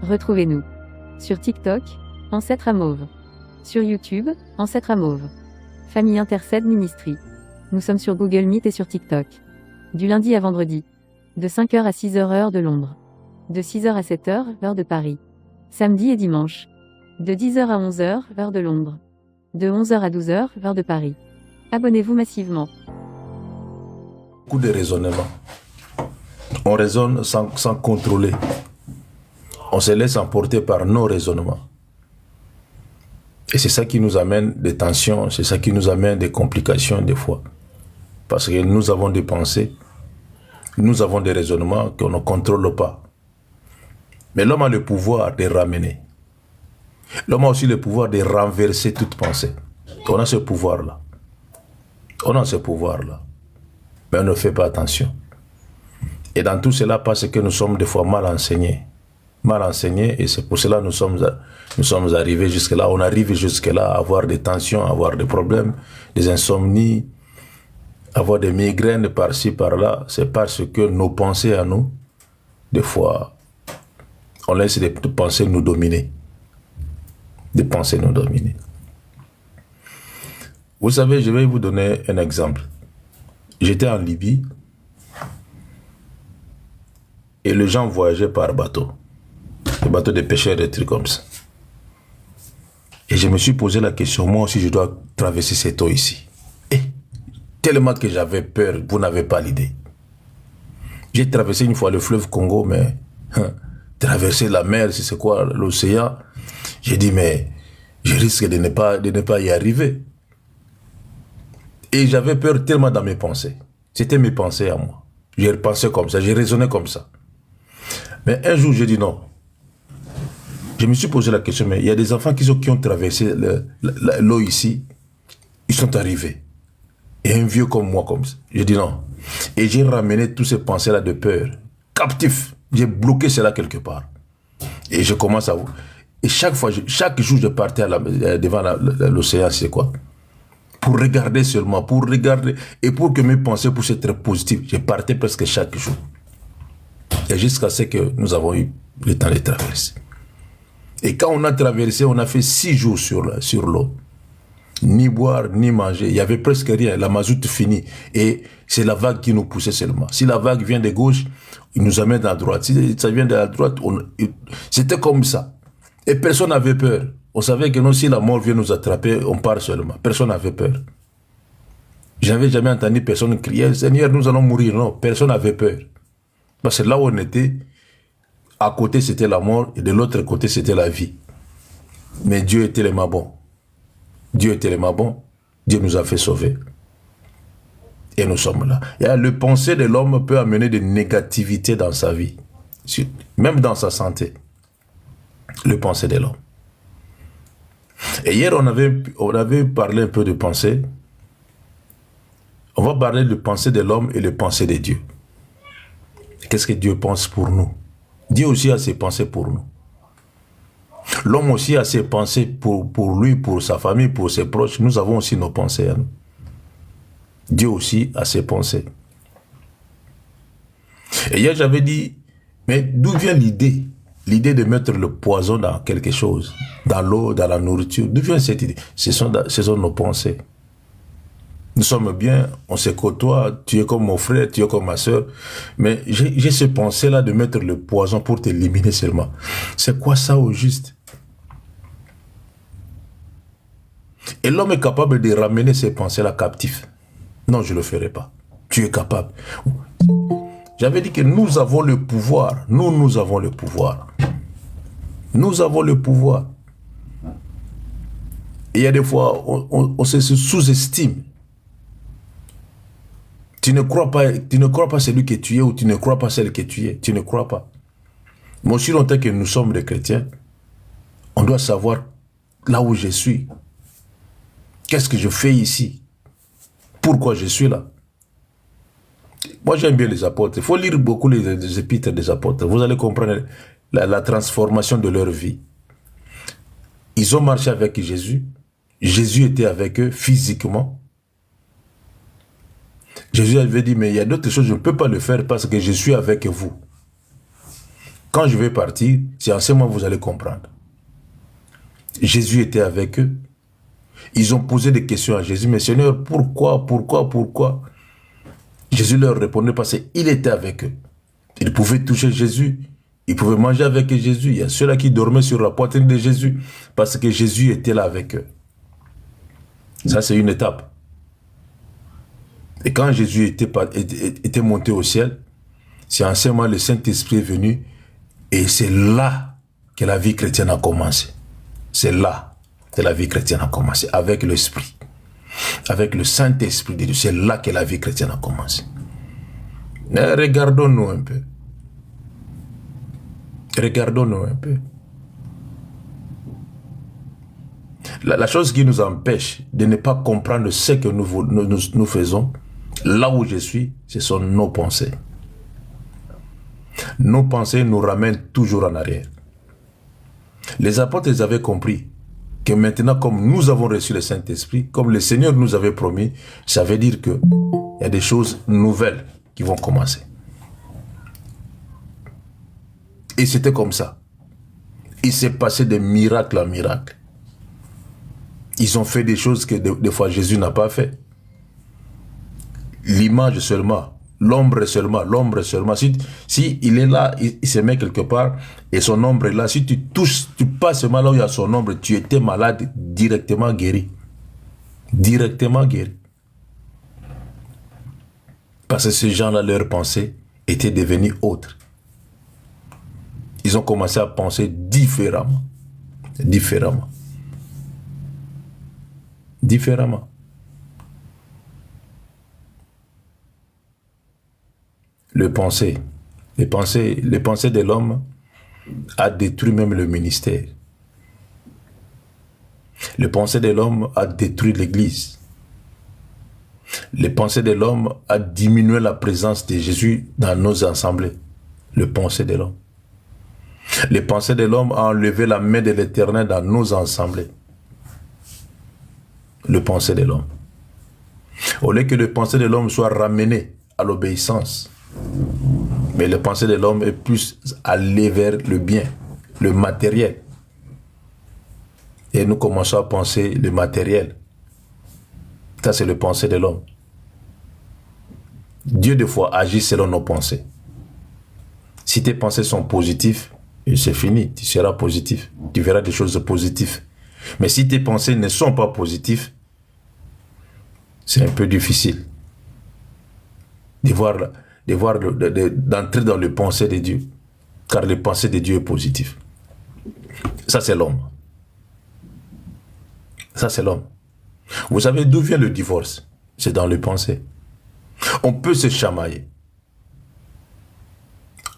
Retrouvez-nous sur TikTok, Ancêtre à Mauve. Sur YouTube, Ancêtre à Mauve. Famille Intercède Ministry. Nous sommes sur Google Meet et sur TikTok. Du lundi à vendredi. De 5h à 6h heure de Londres. De 6h à 7h heure de Paris. Samedi et dimanche. De 10h à 11h heure de Londres. De 11h à 12h heure de Paris. Abonnez-vous massivement. Beaucoup de raisonnement. On raisonne sans contrôler. On se laisse emporter par nos raisonnements. Et c'est ça qui nous amène des tensions, c'est ça qui nous amène des complications des fois. Parce que nous avons des pensées, nous avons des raisonnements qu'on ne contrôle pas. Mais l'homme a le pouvoir de ramener. L'homme a aussi le pouvoir de renverser toute pensée. On a ce pouvoir-là. On a ce pouvoir-là. Mais on ne fait pas attention. Et dans tout cela, parce que nous sommes des fois mal enseignés. Mal enseignés, et c'est pour cela que nous sommes arrivés jusque-là. On arrive jusque-là à avoir des tensions, à avoir des problèmes, des insomnies, avoir des migraines par-ci, par-là. C'est parce que nos pensées à nous, des fois, on laisse des pensées nous dominer. Des pensées nous dominer. Vous savez, je vais vous donner un exemple. J'étais en Libye et les gens voyageaient par bateau. Des bateaux de pêcheurs, des trucs comme ça. Et je me suis posé la question, moi aussi je dois traverser cette eau ici. Et tellement que j'avais peur, vous n'avez pas l'idée. J'ai traversé une fois le fleuve Congo, mais traverser la mer, c'est quoi, l'océan. J'ai dit, mais je risque de ne pas y arriver. Et j'avais peur tellement dans mes pensées. C'était mes pensées à moi. J'ai pensé comme ça, j'ai raisonné comme ça. Mais un jour, j'ai dit non. Je me suis posé la question, mais il y a des enfants qui ont traversé l'eau ici, ils sont arrivés. Et un vieux comme moi, comme ça. J'ai dit non. Et j'ai ramené tous ces pensées-là de peur, captif. J'ai bloqué cela quelque part. Et je commence à... Et chaque jour, je partais devant l'océan, c'est quoi? Pour regarder seulement, pour regarder. Et pour que mes pensées puissent être positives, je partais presque chaque jour. Et jusqu'à ce que nous avons eu le temps de traverser. Et quand on a traversé, on a fait 6 jours sur l'eau. Ni boire, ni manger. Il n'y avait presque rien. La mazoute finie. Et c'est la vague qui nous poussait seulement. Si la vague vient de gauche, il nous amène à droite. Si ça vient de la droite, c'était comme ça. Et personne n'avait peur. On savait que non, si la mort vient nous attraper, on part seulement. Personne n'avait peur. Je n'avais jamais entendu personne crier, Seigneur, nous allons mourir. Non, personne n'avait peur. Parce que là où on était, à côté c'était la mort et de l'autre côté c'était la vie. Mais Dieu est tellement bon. Dieu est tellement bon. Dieu nous a fait sauver. Et nous sommes là. Et le pensée de l'homme peut amener des négativités dans sa vie. Même dans sa santé. Le pensée de l'homme. Et hier on avait parlé un peu de pensée. On va parler de pensée de l'homme et de pensée de Dieu. Qu'est-ce que Dieu pense pour nous? Dieu aussi a ses pensées pour nous. L'homme aussi a ses pensées pour lui, pour sa famille, pour ses proches. Nous avons aussi nos pensées à nous. Dieu aussi a ses pensées. Et hier j'avais dit, mais d'où vient l'idée? L'idée de mettre le poison dans quelque chose, dans l'eau, dans la nourriture. D'où vient cette idée? Ce sont nos pensées. Nous sommes bien, on se côtoie, tu es comme mon frère, tu es comme ma soeur. Mais j'ai ce pensée-là de mettre le poison pour t'éliminer seulement. C'est quoi ça au juste? Et l'homme est capable de ramener ces pensées-là captifs. Non, je ne le ferai pas. Tu es capable. J'avais dit que nous avons le pouvoir. Nous avons le pouvoir. Nous avons le pouvoir. Et il y a des fois, on se sous-estime. Tu ne crois pas celui que tu es ou tu ne crois pas celle que tu es. Tu ne crois pas. Mais aussi longtemps que nous sommes des chrétiens, on doit savoir là où je suis. Qu'est-ce que je fais ici? Pourquoi je suis là? Moi, j'aime bien les apôtres. Il faut lire beaucoup les épîtres des apôtres. Vous allez comprendre la transformation de leur vie. Ils ont marché avec Jésus. Jésus était avec eux physiquement. Jésus avait dit, mais il y a d'autres choses, je ne peux pas le faire parce que je suis avec vous. Quand je vais partir, c'est en ce moment que vous allez comprendre. Jésus était avec eux. Ils ont posé des questions à Jésus, mais Seigneur, pourquoi? Jésus leur répondait parce qu'il était avec eux. Ils pouvaient toucher Jésus, ils pouvaient manger avec Jésus. Il y a ceux-là qui dormaient sur la poitrine de Jésus parce que Jésus était là avec eux. Ça, c'est une étape. Et quand Jésus était monté au ciel, c'est en ce moment le Saint-Esprit est venu et c'est là que la vie chrétienne a commencé. C'est là que la vie chrétienne a commencé, avec l'Esprit. Avec le Saint-Esprit de Dieu, c'est là que la vie chrétienne a commencé. Mais regardons-nous un peu. Regardons-nous un peu. La chose qui nous empêche de ne pas comprendre ce que nous faisons, là où je suis, ce sont nos pensées. Nos pensées nous ramènent toujours en arrière. Les apôtres, ils avaient compris que maintenant, comme nous avons reçu le Saint-Esprit, comme le Seigneur nous avait promis, ça veut dire qu'il y a des choses nouvelles qui vont commencer. Et c'était comme ça. Il s'est passé de miracle en miracle. Ils ont fait des choses que des fois Jésus n'a pas fait. L'image seulement, l'ombre seulement. Si il est là, il se met quelque part et son ombre est là. Si tu touches, tu passes seulement là où il y a son ombre, tu étais malade, directement guéri. Directement guéri. Parce que ces gens-là, leurs pensées étaient devenues autres. Ils ont commencé à penser différemment. Différemment. Les pensées de l'homme a détruit même le ministère. Les pensées de l'homme a détruit l'Église. Les pensées de l'homme a diminué la présence de Jésus dans nos assemblées. Les pensées de l'homme. Les pensées de l'homme a enlevé la main de l'Éternel dans nos assemblées. Le pensée de l'homme. Au lieu que le pensée de l'homme soit ramené à l'obéissance, mais le pensée de l'homme est plus allé vers le bien, le matériel. Et nous commençons à penser le matériel. Ça, c'est le pensée de l'homme. Dieu, des fois, agit selon nos pensées. Si tes pensées sont positives, c'est fini, tu seras positif. Tu verras des choses positives. Mais si tes pensées ne sont pas positives, c'est un peu difficile d'entrer dans le pensée de Dieu. Car le pensée de Dieu est positif. Ça, c'est l'homme. Ça, c'est l'homme. Vous savez d'où vient le divorce? C'est dans le pensée. On peut se chamailler.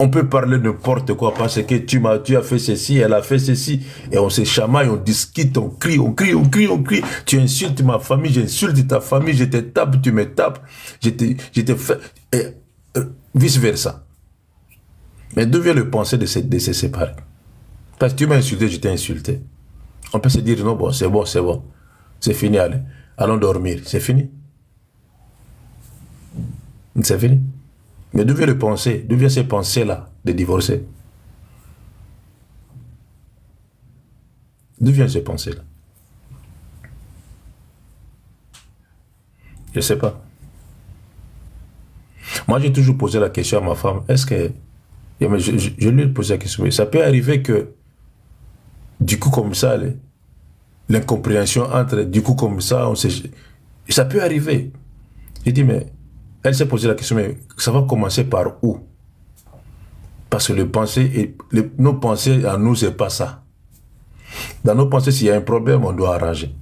On peut parler n'importe quoi parce que tu as fait ceci, elle a fait ceci, et on se chamaille, on discute, on crie. Tu insultes ma famille, j'insulte ta famille, je te tape, tu me tapes, je te fais, et vice versa. Mais d'où vient le pensée de se séparer? Parce que tu m'as insulté, je t'ai insulté. On peut se dire non, bon, c'est bon, c'est fini, allons dormir, c'est fini. C'est fini. Mais d'où vient le pensée? D'où vient ces pensées-là de divorcer? D'où viennent ces pensées-là? Je ne sais pas. Moi, j'ai toujours posé la question à ma femme, est-ce que... Je lui ai posé la question, mais ça peut arriver que, du coup, comme ça, l'incompréhension entre, du coup, comme ça, ça peut arriver. J'ai dit, mais... Elle s'est posé la question, mais ça va commencer par où? Parce que nos pensées à nous, c'est pas ça. Dans nos pensées, s'il y a un problème, on doit arranger.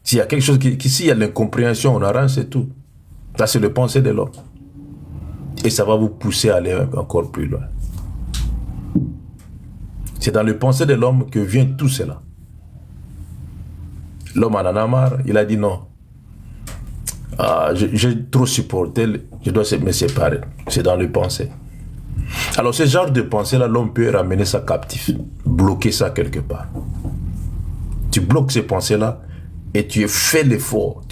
S'il y a quelque chose s'il y a l'incompréhension, on arrange, c'est tout. Ça, c'est le pensée de l'homme. Et ça va vous pousser à aller encore plus loin. C'est dans le pensée de l'homme que vient tout cela. L'homme en a marre, il a dit non. J'ai trop supporté, je dois me séparer. C'est dans le pensée. Alors ce genre de pensée-là, l'homme peut ramener ça captif, bloquer ça quelque part. Tu bloques ces pensées-là et tu fais l'effort,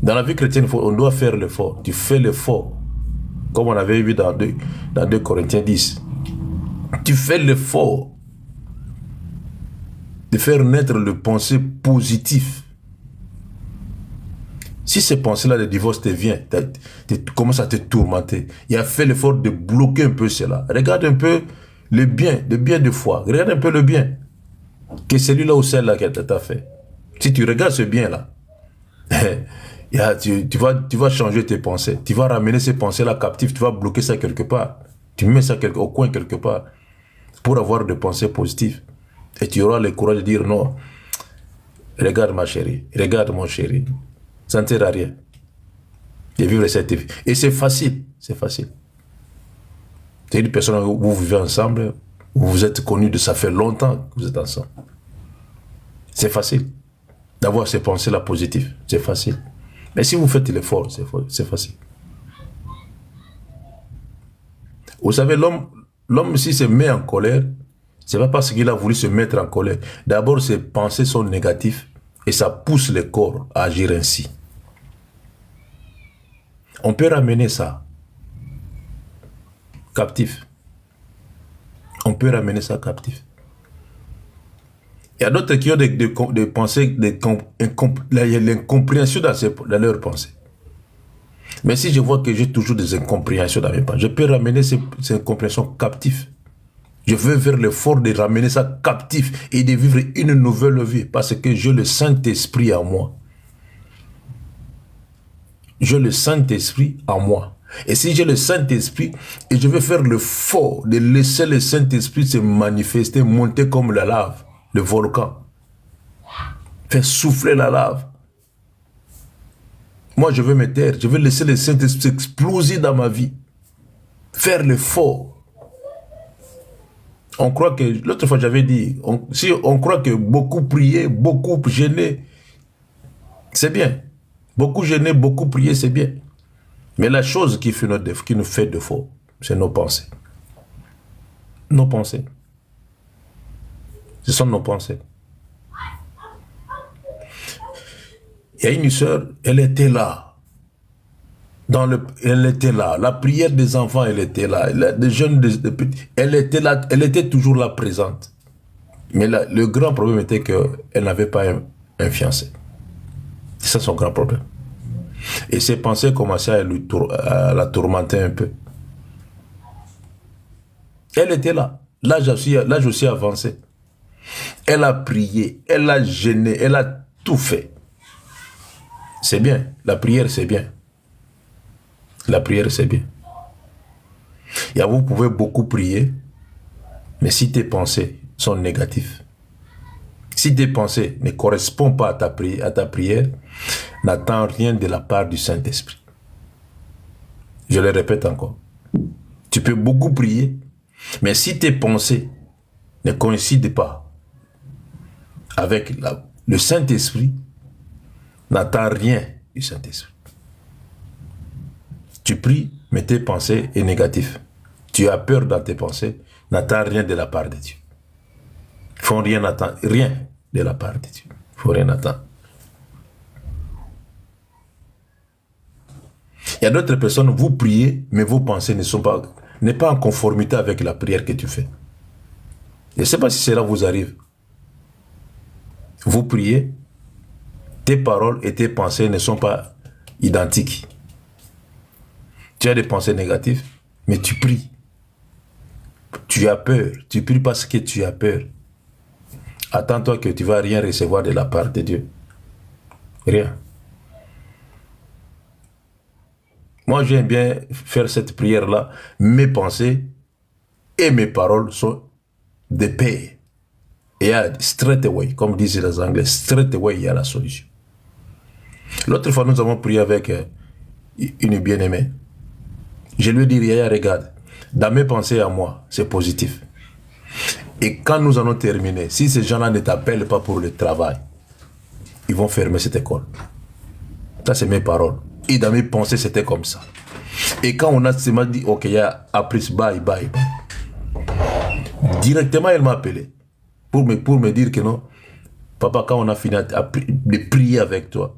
Dans la vie chrétienne, on doit faire l'effort. Tu fais l'effort. Comme on avait vu dans 2 Corinthiens 10. Tu fais l'effort de faire naître le pensée positif. Si ces pensées-là de divorce te viennent, tu commences à te tourmenter. Il a fait l'effort de bloquer un peu cela. Regarde un peu le bien de foi. Regarde un peu le bien que celui-là ou celle-là qu'elle t'a fait. Si tu regardes ce bien-là, tu vas changer tes pensées. Tu vas ramener ces pensées-là captives. Tu vas bloquer ça quelque part. Tu mets ça au coin quelque part pour avoir des pensées positives. Et tu auras le courage de dire non. Regarde ma chérie. Regarde mon chéri. Ça ne sert à rien de vivre cette vie. Et c'est facile. C'est facile. C'est une personne où vous vivez ensemble, où vous êtes connus de ça fait longtemps que vous êtes ensemble. C'est facile d'avoir ces pensées-là positives. C'est facile. Mais si vous faites l'effort, c'est facile. Vous savez, l'homme, s'il se met en colère, ce n'est pas parce qu'il a voulu se mettre en colère. D'abord, ses pensées sont négatives et ça pousse le corps à agir ainsi. On peut ramener ça captif. On peut ramener ça captif. Il y a d'autres qui ont des pensées, l'incompréhension dans leurs pensées. Mais si je vois que j'ai toujours des incompréhensions dans mes pensées, je peux ramener ces incompréhensions captives. Je veux faire l'effort de ramener ça captif et de vivre une nouvelle vie parce que j'ai le Saint-Esprit en moi. J'ai le Saint-Esprit en moi. Et si j'ai le Saint-Esprit, et je vais faire l'effort de laisser le Saint-Esprit se manifester, monter comme la lave, le volcan. Faire souffler la lave. Moi, je veux me taire. Je veux laisser le Saint-Esprit exploser dans ma vie. Faire l'effort. On croit que, l'autre fois j'avais dit, si on croit que beaucoup prier, beaucoup gêner, c'est bien. Beaucoup gêner, beaucoup prier, c'est bien. Mais la chose qui nous fait défaut, c'est nos pensées. Nos pensées. Ce sont nos pensées. Il y a une sœur, elle était là. Elle était là. La prière des enfants, elle était là. Des jeunes, des petits, elle était là. Elle était toujours là présente. Mais le grand problème était qu'elle n'avait pas un fiancé. C'est ça son grand problème. Et ses pensées commençaient à la tourmenter un peu. Elle était là. L'âge aussi avancé. Elle a prié, elle a gêné, elle a tout fait. C'est bien. La prière, c'est bien. La prière, c'est bien. Et vous pouvez beaucoup prier, mais si tes pensées sont négatives, si tes pensées ne correspondent pas à ta prière, n'attends rien de la part du Saint-Esprit. Je le répète encore. Tu peux beaucoup prier, mais si tes pensées ne coïncident pas avec le Saint-Esprit, n'attends rien du Saint-Esprit. Tu pries, mais tes pensées sont négatives. Tu as peur dans tes pensées, n'attends rien de la part de Dieu. Il ne faut rien attendre, rien de la part de Dieu. Il ne faut rien attendre. Il y a d'autres personnes, vous priez, mais vos pensées n'est pas en conformité avec la prière que tu fais. Je ne sais pas si cela vous arrive. Vous priez, tes paroles et tes pensées ne sont pas identiques. Tu as des pensées négatives, mais tu pries. Tu as peur. Tu pries parce que tu as peur. Attends-toi que tu ne vas rien recevoir de la part de Dieu. Rien. Moi, j'aime bien faire cette prière-là. Mes pensées et mes paroles sont de paix. Et il y a straight away, comme disent les Anglais, straight away, il y a la solution. L'autre fois, nous avons prié avec une bien-aimée. Je lui ai dit, Yaya, regarde, dans mes pensées à moi, c'est positif. Et quand nous allons terminer, si ces gens-là ne t'appellent pas pour le travail, ils vont fermer cette école. Ça, c'est mes paroles. Et dans mes pensées, c'était comme ça. Et quand on a seulement dit, ok, Yaya, à plus, bye, bye, bye. Directement, elle m'a appelé pour me dire que non, papa, quand on a fini de prier avec toi,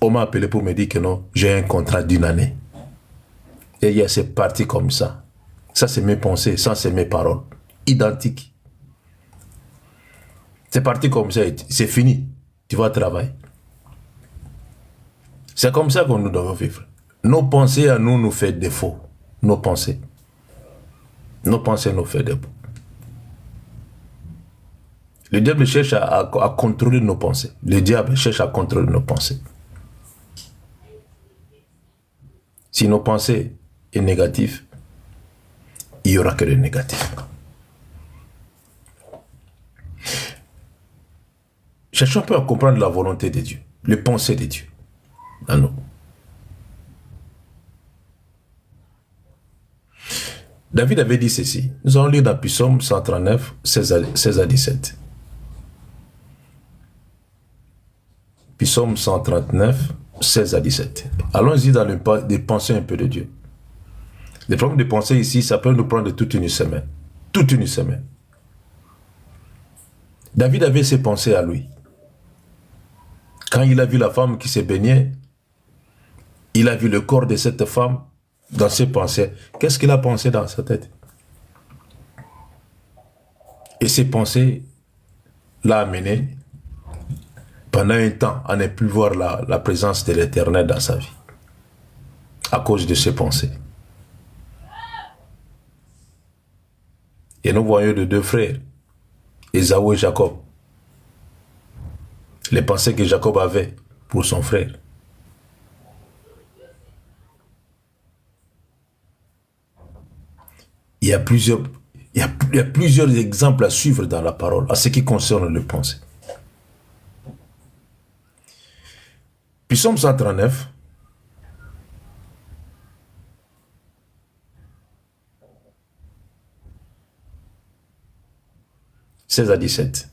On m'a appelé pour me dire que non, j'ai un contrat d'1 année. Et hier, c'est parti comme ça. Ça, c'est mes pensées, ça, c'est mes paroles. Identiques. C'est parti comme ça, c'est fini. Tu vas travailler. C'est comme ça que nous devons vivre. Nos pensées à nous font défaut. Nos pensées. Nos pensées nous font défaut. Le diable cherche à contrôler nos pensées. Le diable cherche à contrôler nos pensées. Si nos pensées sont négatives, il n'y aura que le négatif. Cherchons un peu à comprendre la volonté de Dieu, les pensées de Dieu en nous. David avait dit ceci. Nous allons lire dans Psaume 139, 16 à 17. Psaume 139, 16 à 17. Allons-y dans les pensées un peu de Dieu. Les problèmes de pensée ici, ça peut nous prendre toute une semaine. Toute une semaine. David avait ses pensées à lui. Quand il a vu la femme qui se baignait, il a vu le corps de cette femme dans ses pensées. Qu'est-ce qu'il a pensé dans sa tête? Et ces pensées l'ont amené pendant un temps à ne plus voir la présence de l'Éternel dans sa vie. À cause de ses pensées. Et nous voyons les deux frères, Ésaü et Jacob. Les pensées que Jacob avait pour son frère. Il y a plusieurs exemples à suivre dans la parole, à ce qui concerne les pensées. Psaume 139. « 16 à 17.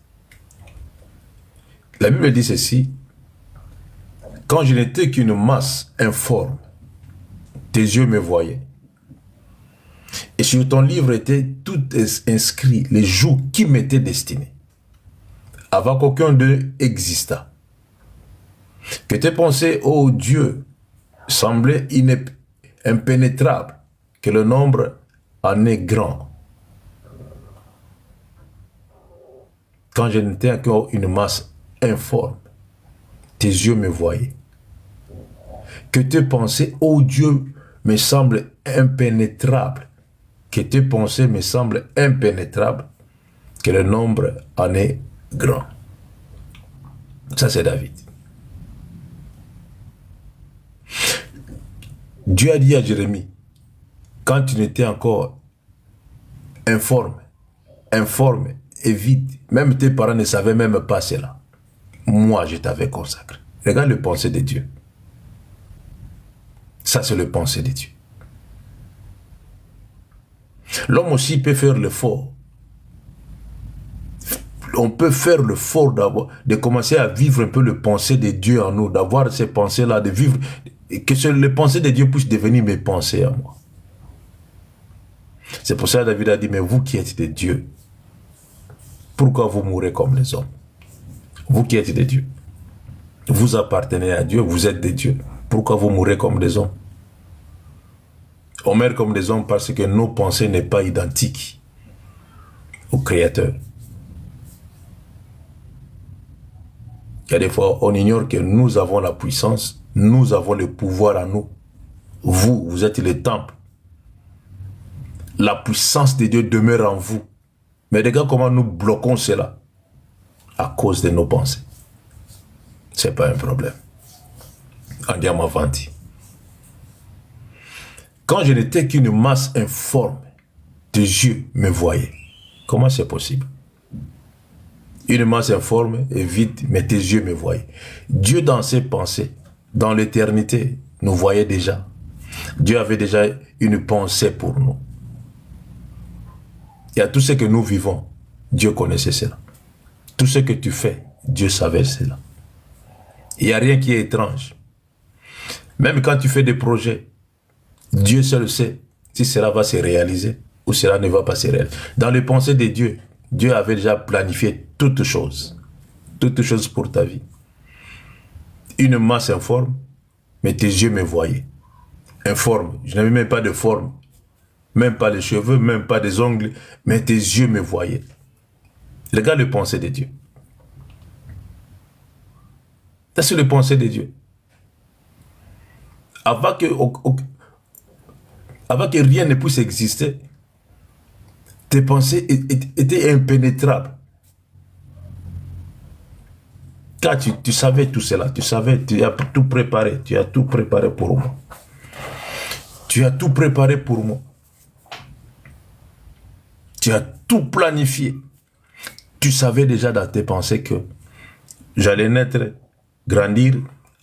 La Bible dit ceci. Quand je n'étais qu'une masse informe, tes yeux me voyaient. Et sur ton livre était tout inscrit, les jours qui m'étaient destinés, avant qu'aucun d'eux existât. Que tes pensées, ô Dieu, semblaient impénétrables, que le nombre en est grand. Quand je n'étais qu'une masse informe, tes yeux me voyaient. Que tes pensées, ô Dieu, me semblent impénétrables. Que tes pensées me semblent impénétrables. Que le nombre en est grand. Ça, c'est David. Dieu a dit à Jérémie, quand tu n'étais encore informe et vide, même tes parents ne savaient même pas cela. Moi, je t'avais consacré. Regarde le pensée de Dieu. Ça, c'est le pensée de Dieu. L'homme aussi peut faire l'effort. On peut faire l'effort de commencer à vivre un peu le pensée de Dieu en nous, d'avoir ces pensées-là, de vivre, que les pensées de Dieu puissent devenir mes pensées à moi. C'est pour ça que David a dit, mais vous qui êtes de Dieu, pourquoi vous mourrez comme les hommes? Vous qui êtes de Dieu, vous appartenez à Dieu, vous êtes de Dieu, pourquoi vous mourrez comme des hommes? On meurt comme des hommes parce que nos pensées ne sont pas identiques au Créateur. Il y a des fois, on ignore que nous avons la puissance, nous avons le pouvoir en nous. Vous êtes le temple. La puissance de Dieu demeure en vous. Mais regarde comment nous bloquons cela à cause de nos pensées. Ce n'est pas un problème. Andiamo avanti. Quand je n'étais qu'une masse informe, tes yeux me voyaient. Comment c'est possible? Une masse informe et vide, mais tes yeux me voyaient. Dieu dans ses pensées, dans l'éternité, nous voyait déjà. Dieu avait déjà une pensée pour nous. Il y a tout ce que nous vivons, Dieu connaissait cela. Tout ce que tu fais, Dieu savait cela. Il n'y a rien qui est étrange. Même quand tu fais des projets, Dieu seul sait si cela va se réaliser ou cela ne va pas se réaliser. Dans les pensées de Dieu, Dieu avait déjà planifié toutes choses pour ta vie. Une masse informe mais tes yeux me voyaient. Informe, je n'avais même pas de forme, même pas les cheveux, même pas des ongles, mais tes yeux me voyaient. Regarde les pensées de Dieu. C'est les pensées de Dieu. Avant que rien ne puisse exister, tes pensées étaient impénétrables. Car tu savais tout cela, tu savais, tu as tout préparé, tu as tout préparé pour moi. Tu as tout préparé pour moi. Tu as tout planifié. Tu savais déjà dans tes pensées que j'allais naître, grandir,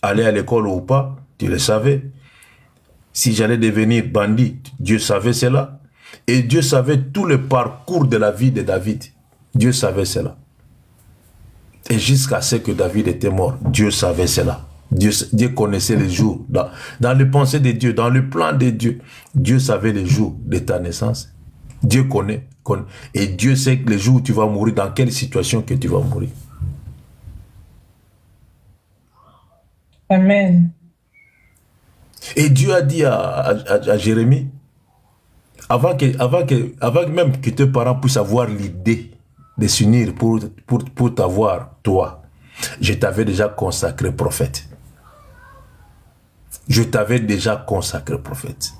aller à l'école ou pas, tu le savais. Si j'allais devenir bandit, Dieu savait cela. Et Dieu savait tout le parcours de la vie de David. Dieu savait cela. Et jusqu'à ce que David était mort, Dieu savait cela. Dieu connaissait les jours. Dans les pensées de Dieu, dans le plan de Dieu, Dieu savait les jours de ta naissance. Dieu connaît. Et Dieu sait que les jours où tu vas mourir, dans quelle situation que tu vas mourir. Amen. Et Dieu a dit à Jérémie, avant même que tes parents puissent avoir l'idée de s'unir pour t'avoir, toi, je t'avais déjà consacré prophète. Je t'avais déjà consacré prophète.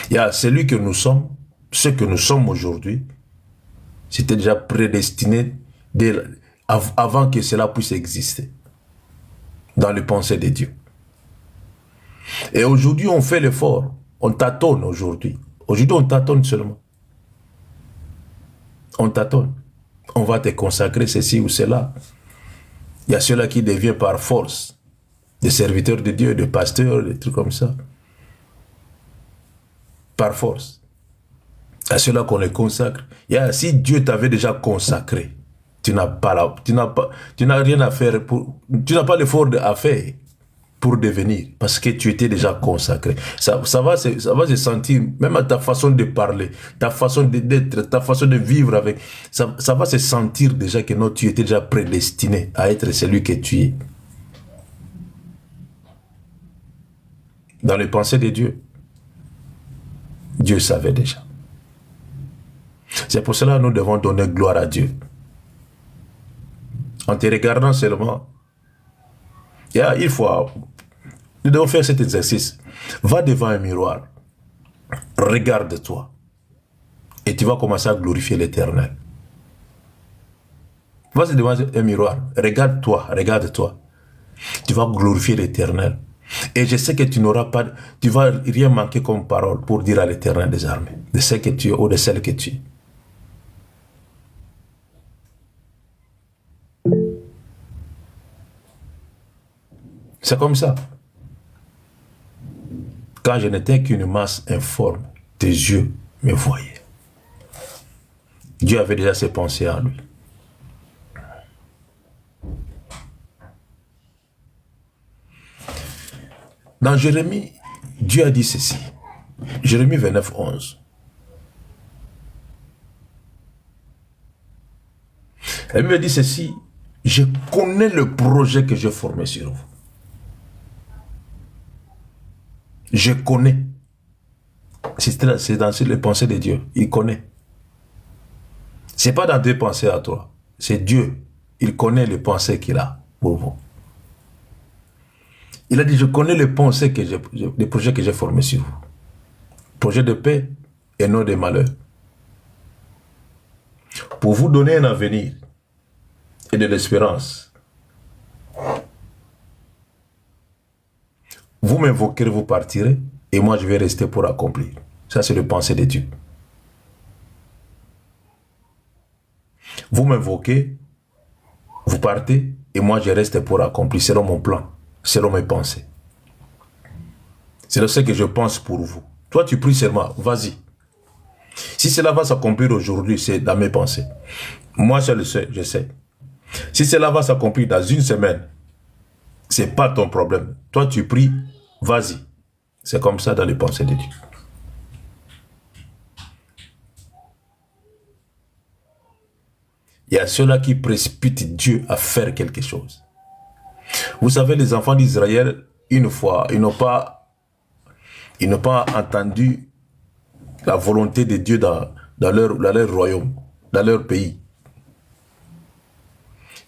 Il y a celui que nous sommes, ce que nous sommes aujourd'hui, c'était déjà prédestiné avant que cela puisse exister dans les pensées de Dieu. Et aujourd'hui, on fait l'effort. On tâtonne aujourd'hui. Aujourd'hui, on tâtonne seulement. On tâtonne. On va te consacrer ceci ou cela. Il y a ceux-là qui deviennent par force des serviteurs de Dieu, des pasteurs, des trucs comme ça. Par force. Il y a ceux-là qu'on les consacre. Si Dieu t'avait déjà consacré, tu n'as rien à faire, tu n'as pas l'effort à faire pour devenir, parce que tu étais déjà consacré. Ça va se sentir, même à ta façon de parler, ta façon d'être, ta façon de vivre avec, ça va se sentir déjà que non, tu étais déjà prédestiné à être celui que tu es. Dans les pensées de Dieu, Dieu savait déjà. C'est pour cela que nous devons donner gloire à Dieu. En te regardant seulement, nous devons faire cet exercice. Va devant un miroir, regarde-toi, et tu vas commencer à glorifier l'Éternel. Va devant un miroir, regarde-toi. Tu vas glorifier l'Éternel. Et je sais que tu vas rien manquer comme parole pour dire à l'Éternel des armées, de ce que tu es ou de celle que tu es. C'est comme ça. Quand je n'étais qu'une masse informe, tes yeux me voyaient. Dieu avait déjà ses pensées en lui. Dans Jérémie, Dieu a dit ceci. Jérémie 29, 11. Elle me dit ceci. Je connais le projet que j'ai formé sur vous. Je connais. C'est dans les pensées de Dieu. Il connaît. Ce n'est pas dans tes pensées à toi. C'est Dieu. Il connaît les pensées qu'il a pour vous. Il a dit, je connais les pensées les projets que j'ai formés sur vous. Projet de paix et non de malheur. Pour vous donner un avenir et de l'espérance. Vous m'invoquerez, vous partirez, et moi je vais rester pour accomplir. Ça, c'est le pensée de Dieu. Vous m'invoquez, vous partez, et moi je reste pour accomplir, selon mon plan, selon mes pensées. C'est ce que je pense pour vous. Toi, tu pries seulement, vas-y. Si cela va s'accomplir aujourd'hui, c'est dans mes pensées. Moi, je sais. Si cela va s'accomplir dans une semaine, c'est pas ton problème. Toi, tu pries, vas-y. C'est comme ça dans les pensées de Dieu. Il y a ceux-là qui précipitent Dieu à faire quelque chose. Vous savez, les enfants d'Israël, une fois, ils n'ont pas entendu la volonté de Dieu dans leur royaume, dans leur pays.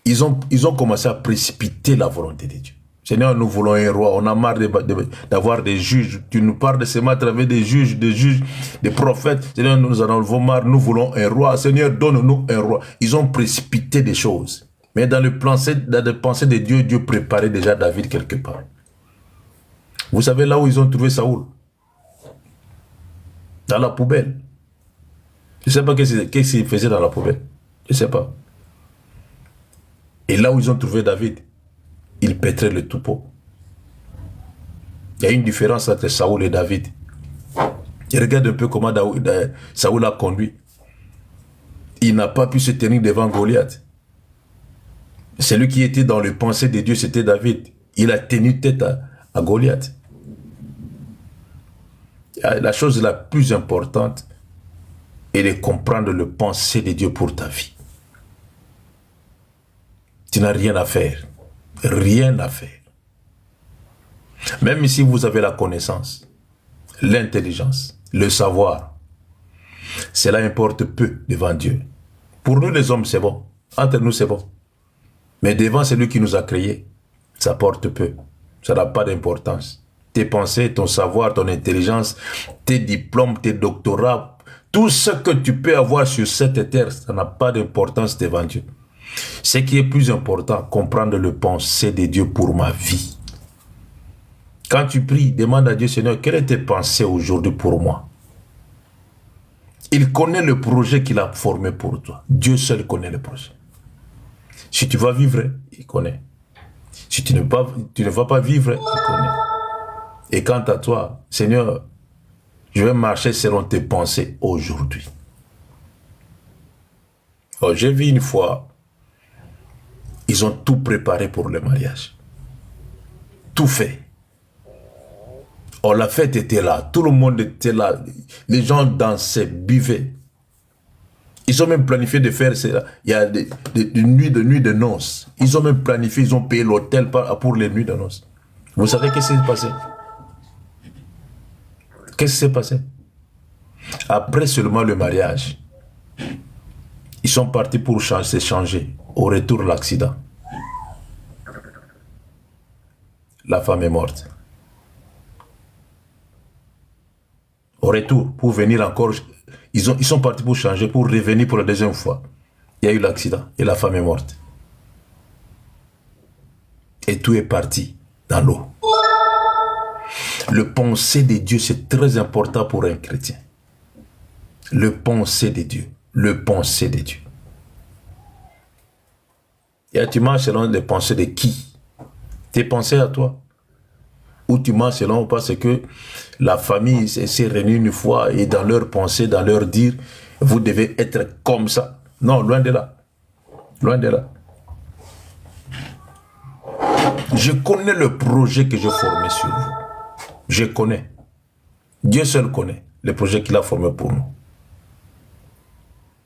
Ils ont commencé à précipiter la volonté de Dieu. Seigneur, nous voulons un roi. On a marre d'avoir des juges. Tu nous parles de seulement à travers des juges, des prophètes. Seigneur, nous en avons marre. Nous voulons un roi. Seigneur, donne-nous un roi. Ils ont précipité des choses. Mais dans les pensées de Dieu, Dieu préparait déjà David quelque part. Vous savez là où ils ont trouvé Saoul? Dans la poubelle. Je ne sais pas qu'est-ce qu'il faisait dans la poubelle. Je ne sais pas. Et là où ils ont trouvé David, il pèterait le troupeau. Il y a une différence entre Saoul et David. Et regarde un peu comment Saoul a conduit. Il n'a pas pu se tenir devant Goliath. Celui qui était dans les pensées de Dieu, c'était David. Il a tenu tête à Goliath. La chose la plus importante est de comprendre le pensée de Dieu pour ta vie. Tu n'as rien à faire. Rien à faire. Même si vous avez la connaissance, l'intelligence, le savoir, cela importe peu devant Dieu. Pour nous les hommes, c'est bon. Entre nous, c'est bon. Mais devant celui qui nous a créés, ça porte peu. Ça n'a pas d'importance. Tes pensées, ton savoir, ton intelligence, tes diplômes, tes doctorats, tout ce que tu peux avoir sur cette terre, ça n'a pas d'importance devant Dieu. Ce qui est plus important, comprendre le pensée de Dieu pour ma vie. Quand tu pries, demande à Dieu, Seigneur, quelle est tes pensées aujourd'hui pour moi? Il connaît le projet qu'il a formé pour toi. Dieu seul connaît le projet. Si tu vas vivre, il connaît. Si tu ne vas pas vivre, il connaît. Et quant à toi, Seigneur, je vais marcher selon tes pensées aujourd'hui. Oh, j'ai vu une fois, ils ont tout préparé pour le mariage. Tout fait. Oh, la fête était là. Tout le monde était là. Les gens dansaient, buvaient. Ils ont même planifié de faire cela. Il y a des nuits de noces. Ils ont même planifié, ils ont payé l'hôtel pour les nuits de noces. Vous savez qu'est-ce qui s'est passé? Qu'est-ce qui s'est passé? Après seulement le mariage, ils sont partis pour s'échanger. Au retour, l'accident. La femme est morte. Au retour, pour venir encore, ils sont partis pour changer, pour revenir pour la deuxième fois. Il y a eu l'accident et la femme est morte. Et tout est parti dans l'eau. Le pensée de Dieu, c'est très important pour un chrétien. Le pensée de Dieu. Le pensée de Dieu. Et tu marches selon les pensées de qui? Tes pensées à toi? Ou tu marches selon parce que la famille s'est réunie une fois et dans leurs pensées, dans leur dire, vous devez être comme ça. Non, loin de là. Loin de là. Je connais le projet que j'ai formé sur vous. Je connais. Dieu seul connaît le projet qu'il a formé pour nous.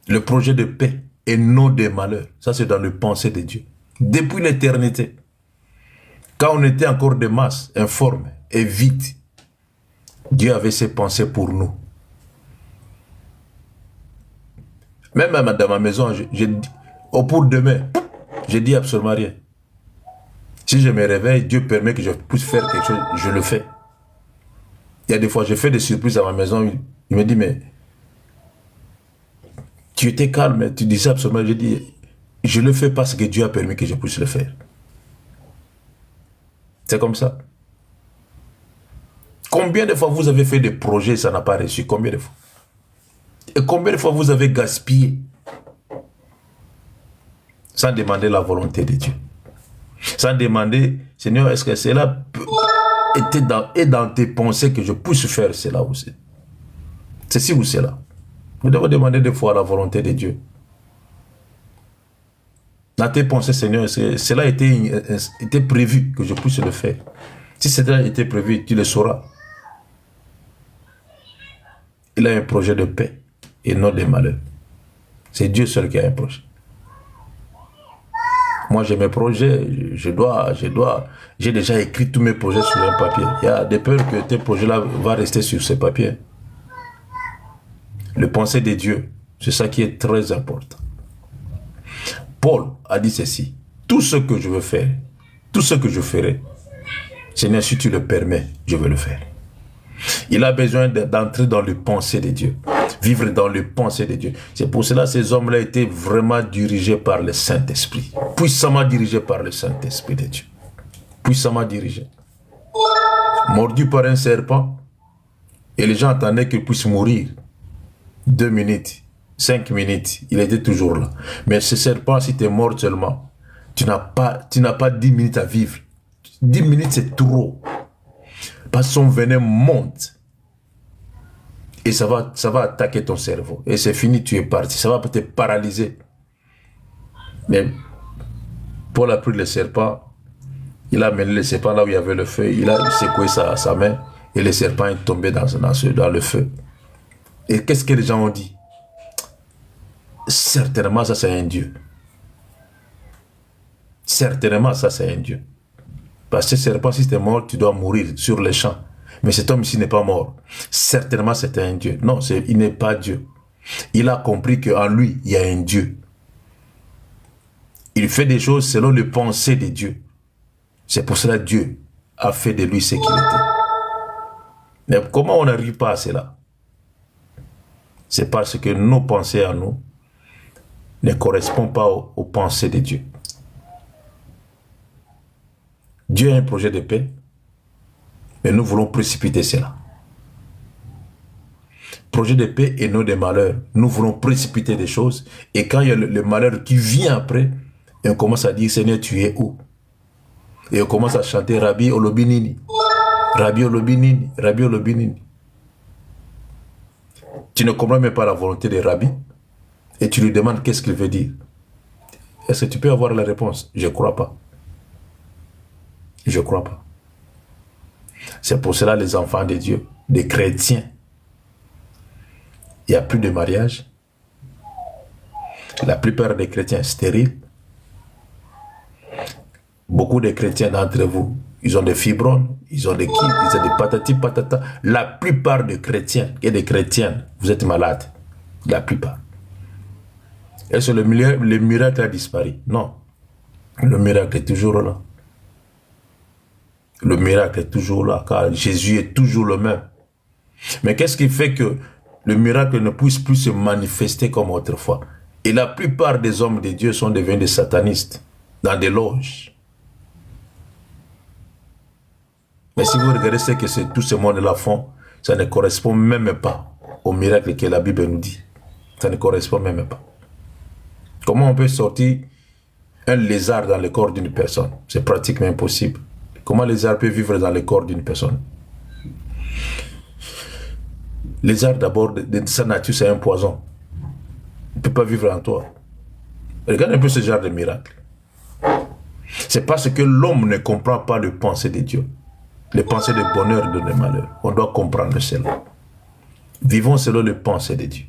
Le projet de paix et non de malheur. Ça, c'est dans le pensée de Dieu. Depuis l'éternité. Quand on était encore de masse, informe et vite, Dieu avait ses pensées pour nous. Même dans ma maison, pour demain, je dis absolument rien. Si je me réveille, Dieu permet que je puisse faire quelque chose, je le fais. Il y a des fois, je fais des surprises à ma maison, il me dit, mais tu étais calme, tu disais absolument, je dis, je le fais parce que Dieu a permis que je puisse le faire. C'est comme ça. Combien de fois vous avez fait des projets, ça n'a pas réussi? Combien de fois? Et combien de fois vous avez gaspillé sans demander la volonté de Dieu? Sans demander, Seigneur, est-ce que cela est dans tes pensées que je puisse faire cela ou c'est? Ceci ou cela. Vous devez demander des fois la volonté de Dieu. Dans tes pensées, Seigneur, cela était prévu que je puisse le faire. Si cela était prévu, tu le sauras. Il a un projet de paix et non de malheur. C'est Dieu seul qui a un projet. Moi, j'ai mes projets, J'ai déjà écrit tous mes projets sur un papier. Il y a des peurs que tes projets-là vont rester sur ce papier. Le pensée de Dieu, c'est ça qui est très important. Paul a dit ceci. Tout ce que je veux faire, tout ce que je ferai, Seigneur, si tu le permets, je veux le faire. Il a besoin d'entrer dans le pensée de Dieu. Vivre dans le pensée de Dieu. C'est pour cela que ces hommes-là étaient vraiment dirigés par le Saint-Esprit. Puissamment dirigés par le Saint-Esprit de Dieu. Puissamment dirigés. Mordu par un serpent. Et les gens attendaient qu'il puisse mourir. 2 minutes, 5 minutes, il était toujours là. Mais ce serpent, si tu es mort seulement, tu n'as pas 10 minutes à vivre. 10 minutes, c'est trop. Parce que son venin monte. Et ça va attaquer ton cerveau. Et c'est fini, tu es parti. Ça va te paralyser. Mais Paul a pris le serpent. Il a mené le serpent là où il y avait le feu. Il a secoué sa main. Et le serpent est tombé dans le feu. Et qu'est-ce que les gens ont dit? Certainement, ça c'est un Dieu. Certainement, ça c'est un Dieu. Parce que ce serpent, si tu es mort, tu dois mourir sur les champs. Mais cet homme ici n'est pas mort. Certainement, c'est un Dieu. Non, il n'est pas Dieu. Il a compris qu'en lui, il y a un Dieu. Il fait des choses selon le pensée de Dieu. C'est pour cela que Dieu a fait de lui ce qu'il était. Mais comment on n'arrive pas à cela? C'est parce que nos pensées à nous ne correspondent pas aux pensées de Dieu. Dieu a un projet de paix, mais nous voulons précipiter cela. Projet de paix et non de malheur. Nous voulons précipiter des choses, et quand il y a le malheur qui vient après, et on commence à dire, Seigneur, tu es où? Et on commence à chanter Rabbi Olobinini. Rabbi Olobinini, Rabbi Olobinini. Tu ne comprends même pas la volonté de Rabbi, et tu lui demandes qu'est-ce qu'il veut dire. Est-ce que tu peux avoir la réponse? Je ne crois pas. Je ne crois pas. C'est pour cela les enfants de Dieu, des chrétiens, il n'y a plus de mariage. La plupart des chrétiens stériles. Beaucoup de chrétiens d'entre vous, ils ont des fibromes, ils ont des kids, ils ont des patati patata. La plupart des chrétiens et des chrétiennes, vous êtes malades. La plupart. Est-ce que le miracle a disparu? Non. Le miracle est toujours là. Le miracle est toujours là, car Jésus est toujours le même. Mais qu'est-ce qui fait que le miracle ne puisse plus se manifester comme autrefois? Et la plupart des hommes de Dieu sont devenus des satanistes, dans des loges. Mais si vous regardez ce que tout ce monde-là font, ça ne correspond même pas au miracle que la Bible nous dit. Ça ne correspond même pas. Comment on peut sortir un lézard dans le corps d'une personne? C'est pratiquement impossible. Comment les lézard peut vivre dans le corps d'une personne? Les lézard, d'abord, de sa nature, c'est un poison. Il ne peut pas vivre en toi. Regarde un peu ce genre de miracle. C'est parce que l'homme ne comprend pas le pensée de Dieu. Le pensée de bonheur et de malheur. On doit comprendre cela. Vivons selon le pensée de Dieu.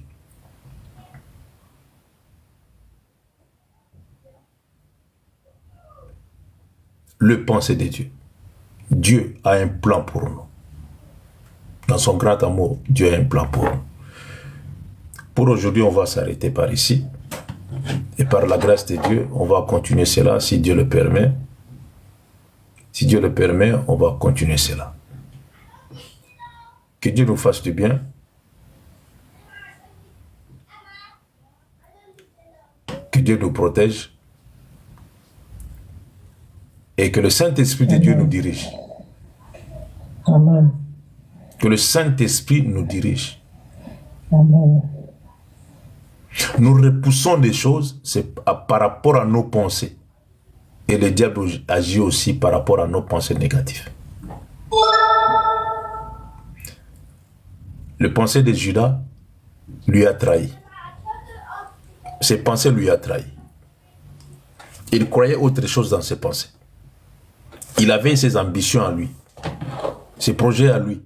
Le pensée de Dieu. Dieu a un plan pour nous. Dans son grand amour, Dieu a un plan pour nous. Pour aujourd'hui, on va s'arrêter par ici. Et par la grâce de Dieu, on va continuer cela si Dieu le permet. Si Dieu le permet, on va continuer cela. Que Dieu nous fasse du bien. Que Dieu nous protège. Et que le Saint-Esprit de Dieu nous dirige. Amen. Que le Saint-Esprit nous dirige. Amen. Nous repoussons des choses par rapport à nos pensées. Et le diable agit aussi par rapport à nos pensées négatives. Le pensée de Judas lui a trahi. Ses pensées lui a trahi. Il croyait autre chose dans ses pensées. Il avait ses ambitions à lui, ses projets à lui.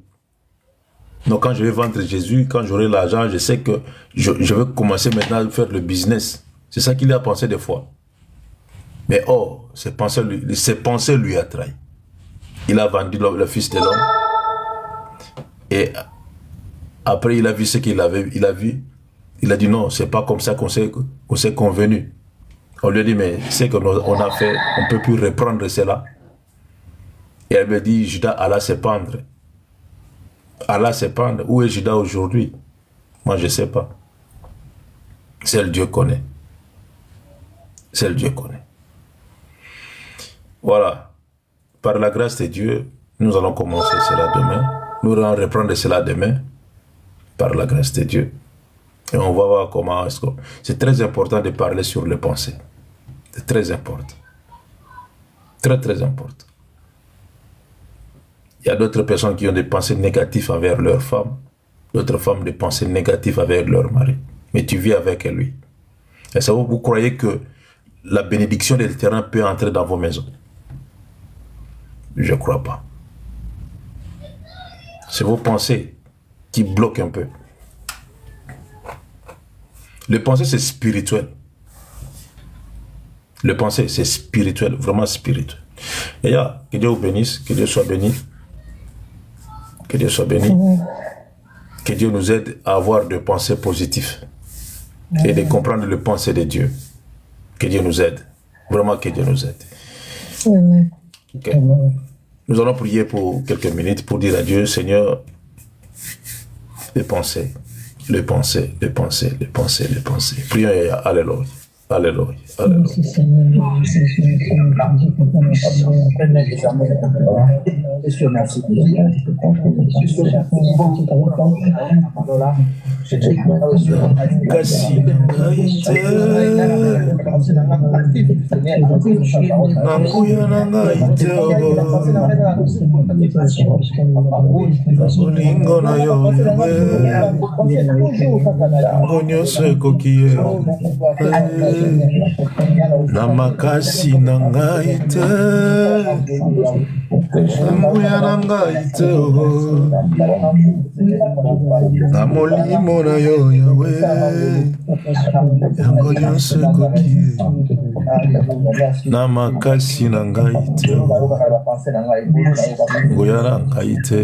Donc quand je vais vendre Jésus, quand j'aurai l'argent, je sais que je vais commencer maintenant à faire le business. C'est ça qu'il a pensé des fois. Mais oh, ses pensées lui a trahi. il a vendu le Fils de l'homme. Et après, il a vu ce qu'il avait, il a vu. Il a dit non, c'est pas comme ça qu'on s'est convenu. On lui a dit, mais c'est qu'on a fait, on ne peut plus reprendre cela. Et elle me dit, Judas, Allah se pendre. Allah se pendre. Où est Judas aujourd'hui? Moi, je ne sais pas. Seul Dieu connaît. Seul Dieu connaît. Voilà. Par la grâce de Dieu, nous allons commencer cela demain. Nous allons reprendre cela demain. Par la grâce de Dieu. Et on va voir comment est-ce que... C'est très important de parler sur les pensées. C'est très important. Très, très important. Il y a d'autres personnes qui ont des pensées négatives envers leur femme. D'autres femmes des pensées négatives envers leur mari. Mais tu vis avec lui. Et ça, vous croyez que la bénédiction de l'Éternel peut entrer dans vos maisons? Je ne crois pas. C'est vos pensées qui bloquent un peu. Le pensée, c'est spirituel. Le pensée, c'est spirituel, vraiment spirituel. Et là, que Dieu vous bénisse, que Dieu soit béni. Que Dieu soit béni. Que Dieu nous aide à avoir des pensées positives et de comprendre le pensée de Dieu. Que Dieu nous aide. Vraiment que Dieu nous aide. Okay. Nous allons prier pour quelques minutes pour dire à Dieu, Seigneur, les pensées. Les pensées, les pensées, les pensées, les pensées. Prions, alléluia, alléluia, alléluia. Namakasi nangai te, nguya nangai te, namolimo na yo Yahweh, yango nyonso ekoki. Namakasi nangai te, nguya nangai te.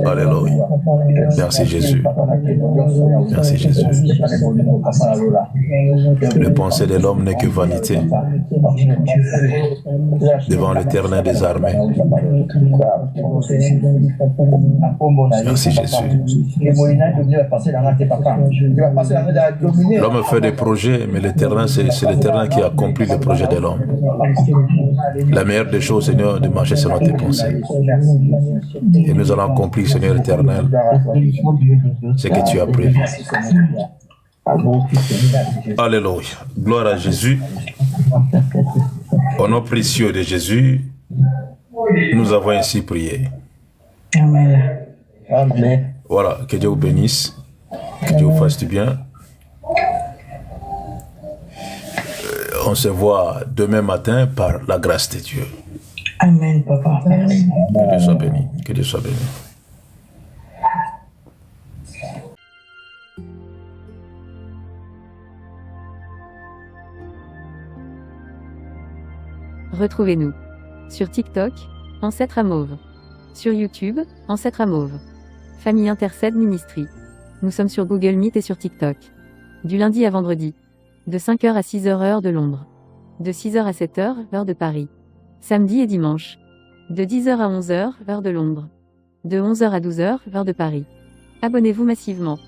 Alléluia. Merci Jésus. Merci Jésus. Le pensée de l'homme n'est que vanité devant l'Éternel des armées. Merci Jésus. L'homme fait des projets, mais l'Éternel, c'est l'Éternel qui accomplit le projet de l'homme. La meilleure des choses, Seigneur, de marcher selon tes pensées. Et nous allons accomplir, Seigneur éternel, ce que tu as prévu. Alléluia. Gloire à Jésus. Au nom précieux de Jésus, nous avons ainsi prié. Amen. Amen. Voilà, que Dieu vous bénisse, que Dieu vous fasse du bien. On se voit demain matin par la grâce de Dieu. Amen, papa. Merci. Que Dieu soit béni. Que Dieu soit béni. Retrouvez-nous sur TikTok, Ancêtre à Mauve. Sur YouTube, Ancêtre à Mauve. Famille Intercède Ministry. Nous sommes sur Google Meet et sur TikTok. Du lundi à vendredi. De 5h à 6h heure de Londres. De 6h à 7h, heure de Paris. Samedi et dimanche. De 10h à 11h, heure de Londres. De 11h à 12h, heure de Paris. Abonnez-vous massivement.